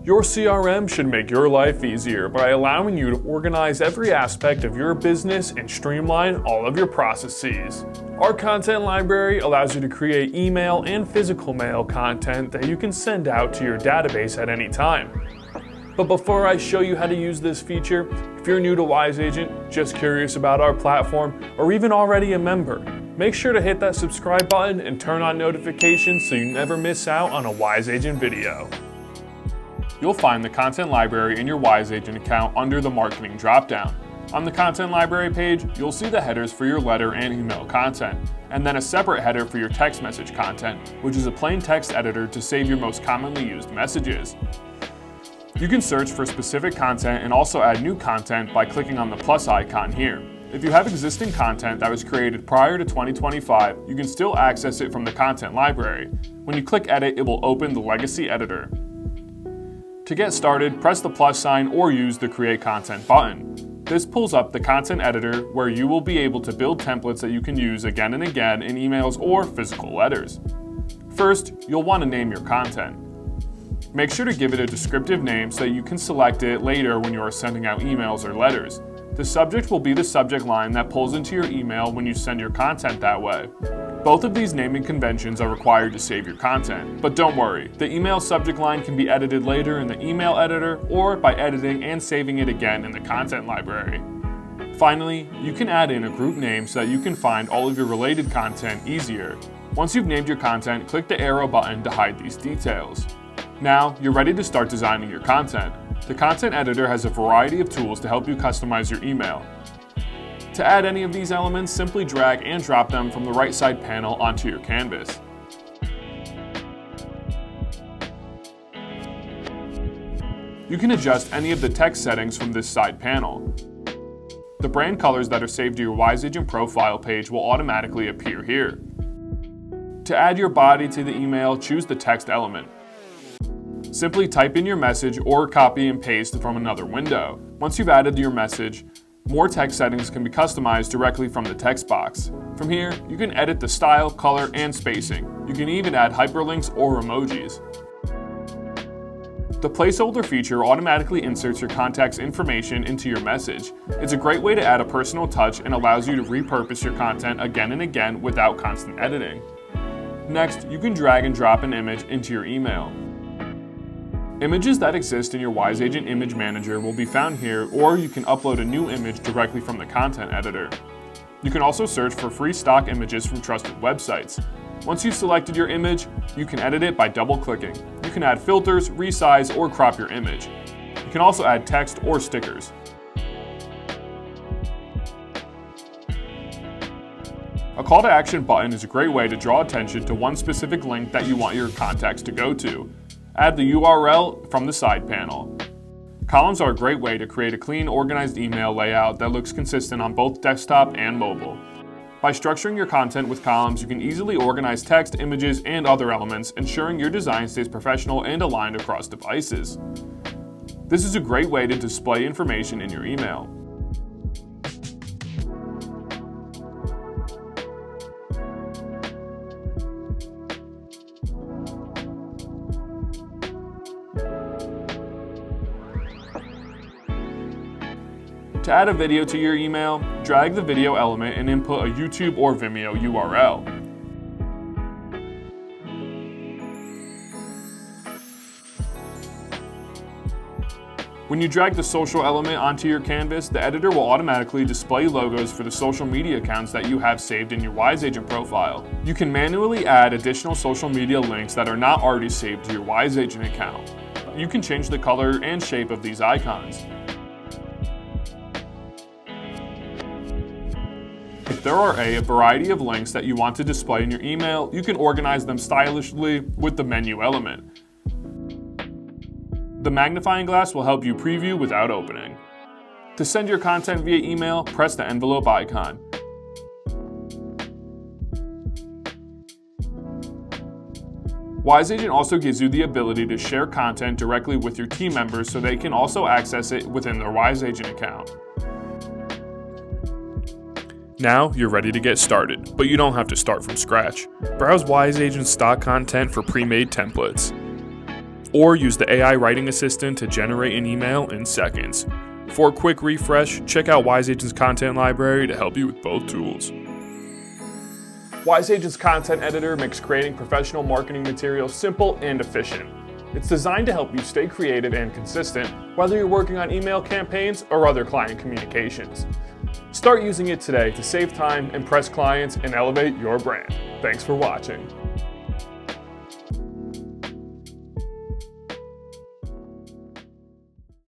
Your CRM should make your life easier by allowing you to organize every aspect of your business and streamline all of your processes. Our content library allows you to create email and physical mail content that you can send out to your database at any time. But before I show you how to use this feature, if you're new to Wise Agent, just curious about our platform, or even already a member, make sure to hit that subscribe button and turn on notifications so you never miss out on a Wise Agent video. You'll find the content library in your Wise Agent account under the marketing dropdown. On the content library page, you'll see the headers for your letter and email content, and then a separate header for your text message content, which is a plain text editor to save your most commonly used messages. You can search for specific content and also add new content by clicking on the plus icon here. If you have existing content that was created prior to 2025, you can still access it from the content library. When you click edit, it will open the legacy editor. To get started, press the plus sign or use the Create Content button. This pulls up the content editor where you will be able to build templates that you can use again and again in emails or physical letters. First, you'll want to name your content. Make sure to give it a descriptive name so that you can select it later when you are sending out emails or letters. The subject will be the subject line that pulls into your email when you send your content that way. Both of these naming conventions are required to save your content, but don't worry, the email subject line can be edited later in the email editor or by editing and saving it again in the content library. Finally, you can add in a group name so that you can find all of your related content easier. Once you've named your content, click the arrow button to hide these details. Now, you're ready to start designing your content. The content editor has a variety of tools to help you customize your email. To add any of these elements, simply drag and drop them from the right side panel onto your canvas. You can adjust any of the text settings from this side panel. The brand colors that are saved to your Wise Agent profile page will automatically appear here. To add your body to the email, choose the text element. Simply type in your message or copy and paste from another window. Once you've added your message, more text settings can be customized directly from the text box. From here, you can edit the style, color, and spacing. You can even add hyperlinks or emojis. The placeholder feature automatically inserts your contact's information into your message. It's a great way to add a personal touch and allows you to repurpose your content again and again without constant editing. Next, you can drag and drop an image into your email. Images that exist in your Wise Agent Image Manager will be found here, or you can upload a new image directly from the content editor. You can also search for free stock images from trusted websites. Once you've selected your image, you can edit it by double-clicking. You can add filters, resize, or crop your image. You can also add text or stickers. A call to action button is a great way to draw attention to one specific link that you want your contacts to go to. Add the URL from the side panel. Columns are a great way to create a clean, organized email layout that looks consistent on both desktop and mobile. By structuring your content with columns, you can easily organize text, images, and other elements, ensuring your design stays professional and aligned across devices. This is a great way to display information in your email. To add a video to your email, drag the video element and input a YouTube or Vimeo URL. When you drag the social element onto your canvas, the editor will automatically display logos for the social media accounts that you have saved in your Wise Agent profile. You can manually add additional social media links that are not already saved to your Wise Agent account. You can change the color and shape of these icons. If there are a variety of links that you want to display in your email, you can organize them stylishly with the menu element. The magnifying glass will help you preview without opening. To send your content via email, press the envelope icon. Wise Agent also gives you the ability to share content directly with your team members so they can also access it within their Wise Agent account. Now you're ready to get started, but you don't have to start from scratch. Browse Wise Agent stock content for pre-made templates. or use the AI writing assistant to generate an email in seconds. For a quick refresh, check out Wise Agent's content library to help you with both tools. Wise Agent's content editor makes creating professional marketing materials simple and efficient. It's designed to help you stay creative and consistent, whether you're working on email campaigns or other client communications. Start using it today to save time, impress clients, and elevate your brand. Thanks for watching.